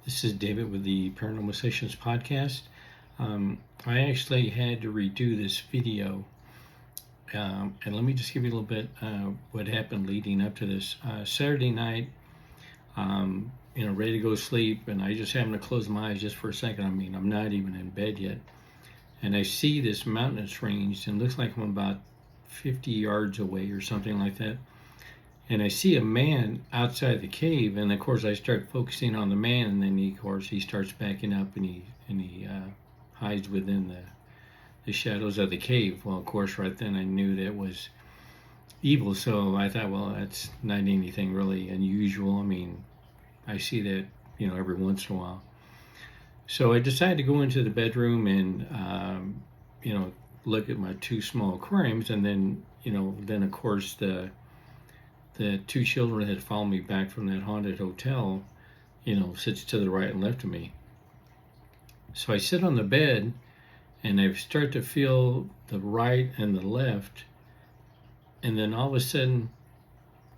This is David with the Paranormal Sessions podcast. I actually had to redo this video, and let me just give you a little bit what happened leading up to this. Saturday night, ready to go to sleep, and I just happened to close my eyes just for a second. I mean, I'm not even in bed yet, and I see this mountainous range, and it looks like I'm about 50 yards away or something like that. And I see a man outside the cave, and of course I start focusing on the man, and then he starts backing up, and he hides within the shadows of the cave. Well, of course, right then I knew that was evil, so I thought, well, that's not anything really unusual. I mean, I see that every once in a while. So I decided to go into the bedroom and look at my two small aquariums, and then of course the two children had followed me back from that haunted hotel, sits to the right and left of me. So I sit on the bed and I start to feel the right and the left. And then all of a sudden,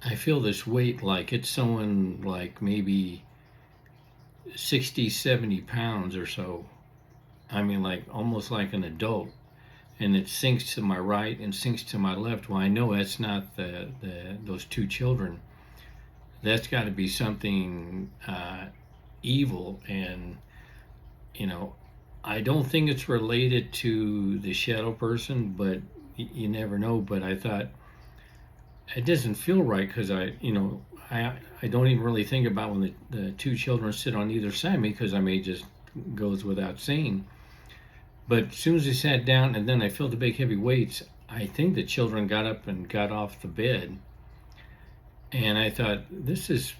I feel this weight like it's someone like maybe 60, 70 pounds or so. I mean, like almost like an adult. And it sinks to my right and sinks to my left. Well, I know that's not those two children. That's got to be something evil, and I don't think it's related to the shadow person, but you never know. But I thought it doesn't feel right because I don't even really think about when the two children sit on either side of me, because I may just goes without saying. But as soon as they sat down and then I felt the big heavy weights, I think the children got up and got off the bed. And I thought, this is,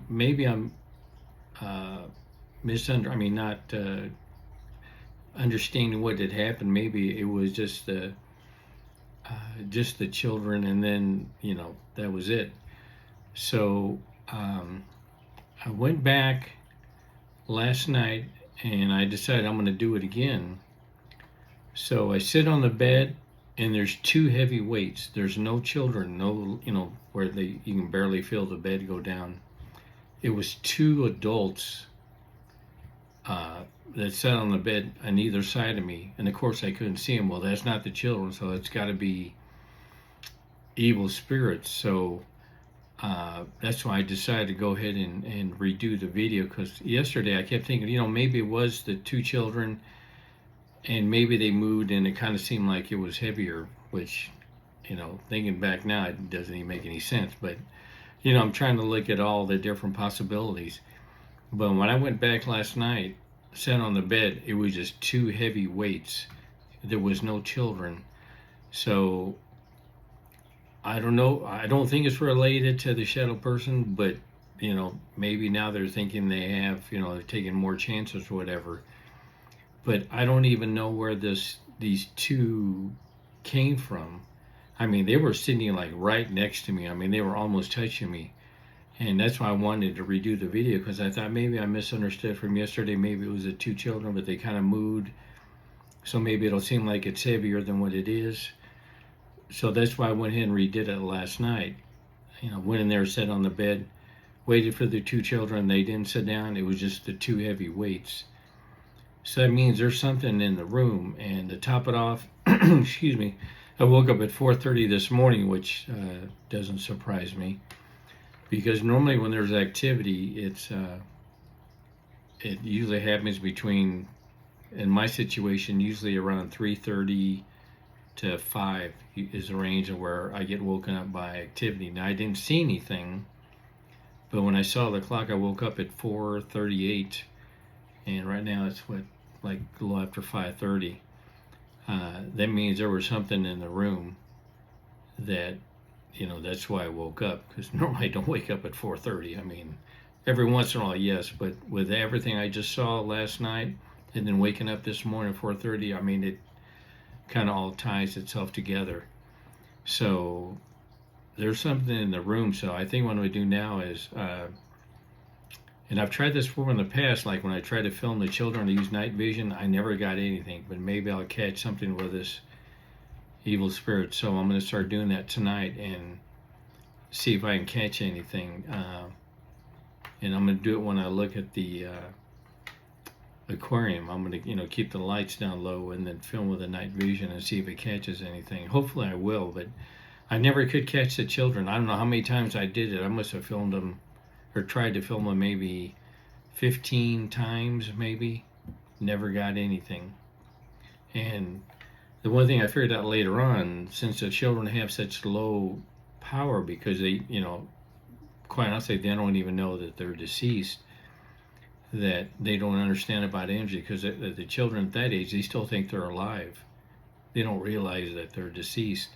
maybe I'm not understanding what had happened. Maybe it was just the children, and then that was it. So I went back last night and I decided I'm going to do it again. So I sit on the bed, and there's two heavy weights. There's no children, no, where you can barely feel the bed go down. It was two adults that sat on the bed on either side of me, and of course I couldn't see them. Well, that's not the children, so it's got to be evil spirits. So that's why I decided to go ahead and redo the video, because yesterday I kept thinking, maybe it was the two children and maybe they moved and it kind of seemed like it was heavier, which, thinking back now, it doesn't even make any sense. But, I'm trying to look at all the different possibilities. But when I went back last night, sat on the bed, it was just two heavy weights. There was no children. So I don't know. I don't think it's related to the shadow person, but maybe now they're thinking they have, they're taking more chances or whatever. But I don't even know where these two came from. I mean, they were sitting like right next to me. I mean, they were almost touching me. And that's why I wanted to redo the video, because I thought maybe I misunderstood from yesterday. Maybe it was the two children, but they kind of moved. So maybe it'll seem like it's heavier than what it is. So that's why I went ahead and redid it last night. Went in there, sat on the bed, waited for the two children. They didn't sit down. It was just the two heavy weights. So that means there's something in the room. And to top it off, excuse me, I woke up at 4:30 this morning, which doesn't surprise me, because normally when there's activity, it usually happens between, in my situation, usually around 3:30 to 5 is the range of where I get woken up by activity. Now, I didn't see anything, but when I saw the clock, I woke up at 4:38, and right now it's like a little after 5:30. That means there was something in the room that, that's why I woke up, because normally I don't wake up at 4:30. I mean, every once in a while, yes, but with everything I just saw last night and then waking up this morning at 4:30, I mean, it kind of all ties itself together. So there's something in the room. So I think what I'm going to do now is, and I've tried this before in the past, like when I tried to film the children to use night vision, I never got anything, but maybe I'll catch something with this evil spirit. So I'm going to start doing that tonight and see if I can catch anything. and I'm gonna do it when I look at the aquarium. I'm gonna keep the lights down low and then film with a night vision and see if it catches anything. Hopefully I will, but I never could catch the children. I don't know how many times I did it. I must have filmed them or tried to film them maybe 15 times, maybe. Never got anything. And the one thing I figured out later on, since the children have such low power because they, quite honestly, they don't even know that they're deceased, that they don't understand about energy because the children at that age, they still think they're alive. They don't realize that they're deceased.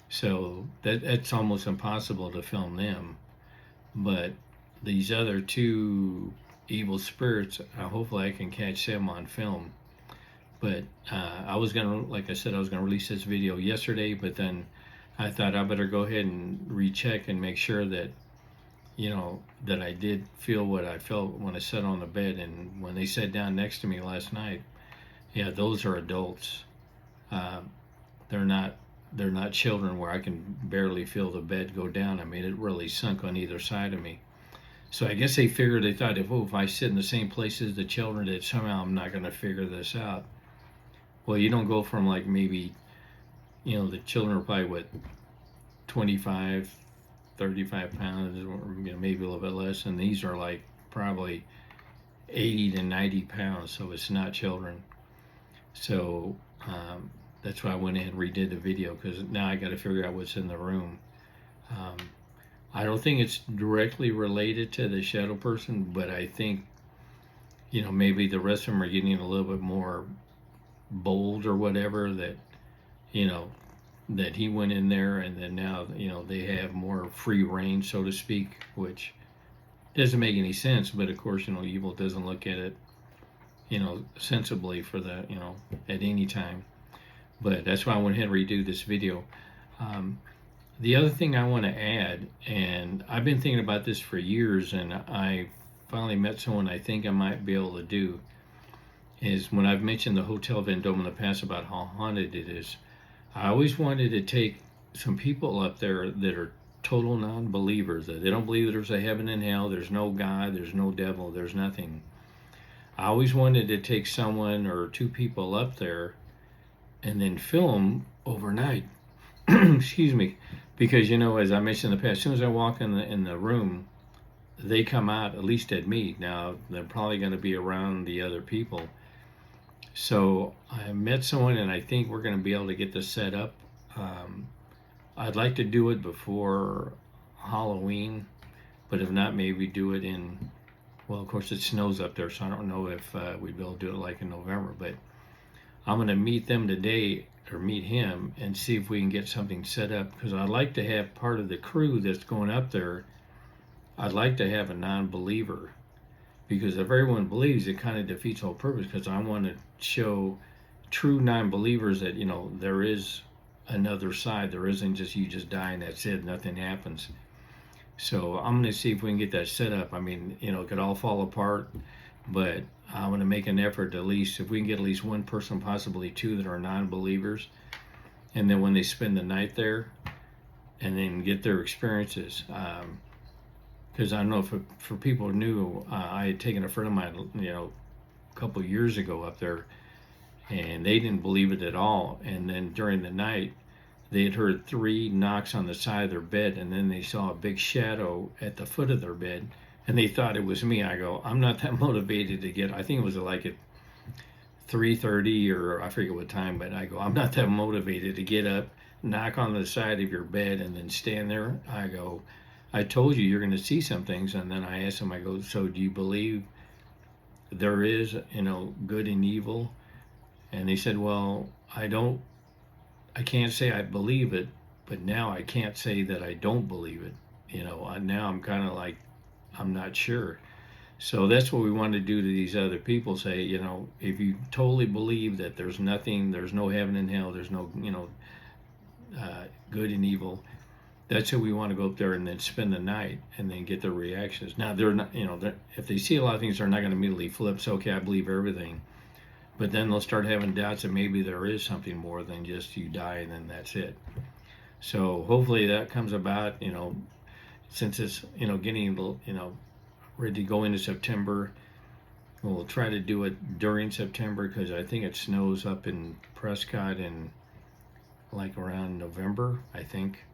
So that's almost impossible to film them. But these other two evil spirits, hopefully I can catch them on film. But I was gonna, like I said, I was gonna release this video yesterday, but then I thought I better go ahead and recheck and make sure that that I did feel what I felt when I sat on the bed. And when they sat down next to me last night, yeah, those are adults. Uh, they're not children where I can barely feel the bed go down. I mean, it really sunk on either side of me. So I guess they thought if I sit in the same place as the children, that somehow I'm not going to figure this out. Well, you don't go from like maybe, the children are probably what, 25, 35 pounds, or maybe a little bit less, and these are like probably 80 to 90 pounds, so it's not children. So that's why I went ahead and redid the video, because now I got to figure out what's in the room. I don't think it's directly related to the shadow person, but I think maybe the rest of them are getting a little bit more bold or whatever, that that he went in there, and then now they have more free reign, so to speak, which doesn't make any sense. But of course, evil doesn't look at it sensibly for the at any time. But that's why I went ahead and redo this video. The other thing I want to add, and I've been thinking about this for years, and I finally met someone I think I might be able to do, is when I've mentioned the Hotel Vendôme in the past about how haunted it is, I always wanted to take some people up there that are total non-believers, that they don't believe there's a heaven and hell, there's no God, there's no devil, there's nothing. I always wanted to take someone or two people up there and then film overnight. Excuse me. Because, as I mentioned in the past, as soon as I walk in the room, they come out, at least at me. Now, they're probably going to be around the other people. So I met someone, and I think we're going to be able to get this set up. I'd like to do it before Halloween, but if not, maybe do it in, well, of course it snows up there, so I don't know if we'd be able to do it like in November. But I'm going to meet them today, or meet him, and see if we can get something set up, because I'd like to have part of the crew that's going up there, I'd like to have a non-believer, because if everyone believes, it kind of defeats the whole purpose, because I want to show true non-believers that there is another side. There isn't just you just die and that's it, nothing happens. So I'm going to see if we can get that set up. I mean, it could all fall apart, but I'm going to make an effort to, at least if we can get at least one person, possibly two, that are non-believers, and then when they spend the night there, and then get their experiences. Because I don't know if for people who knew, I had taken a friend of mine, a couple of years ago up there, and they didn't believe it at all. And then during the night, they had heard 3 knocks on the side of their bed, and then they saw a big shadow at the foot of their bed, and they thought it was me. I go, I'm not that motivated to get, I think it was like at 3:30 or I forget what time, but I go, I'm not that motivated to get up, knock on the side of your bed, and then stand there. I go, I told you you're going to see some things. And then I asked him, I go, so do you believe there is, good and evil? And they said, well, I can't say I believe it, but now I can't say that I don't believe it. Now I'm kind of like, I'm not sure. So that's what we want to do to these other people. Say, if you totally believe that there's nothing, there's no heaven and hell, there's no, good and evil, that's who we want to go up there and then spend the night and then get their reactions. Now, they're not, if they see a lot of things, they're not going to immediately flip. So, okay, I believe everything. But then they'll start having doubts that maybe there is something more than just you die and then that's it. So hopefully that comes about, since it's, getting, ready to go into September. We'll try to do it during September because I think it snows up in Prescott in like around November, I think.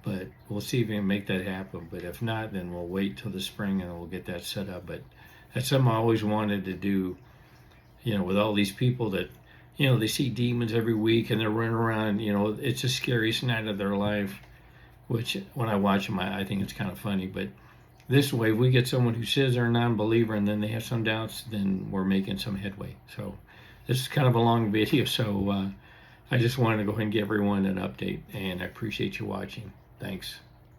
But we'll see if we can make that happen. But if not, then we'll wait till the spring and we'll get that set up. But that's something I always wanted to do, with all these people that, they see demons every week and they're running around, it's the scariest night of their life, which when I watch them, I think it's kind of funny. But this way, if we get someone who says they're a non-believer and then they have some doubts, then we're making some headway. So this is kind of a long video, so I just wanted to go ahead and give everyone an update, and I appreciate you watching. Thanks.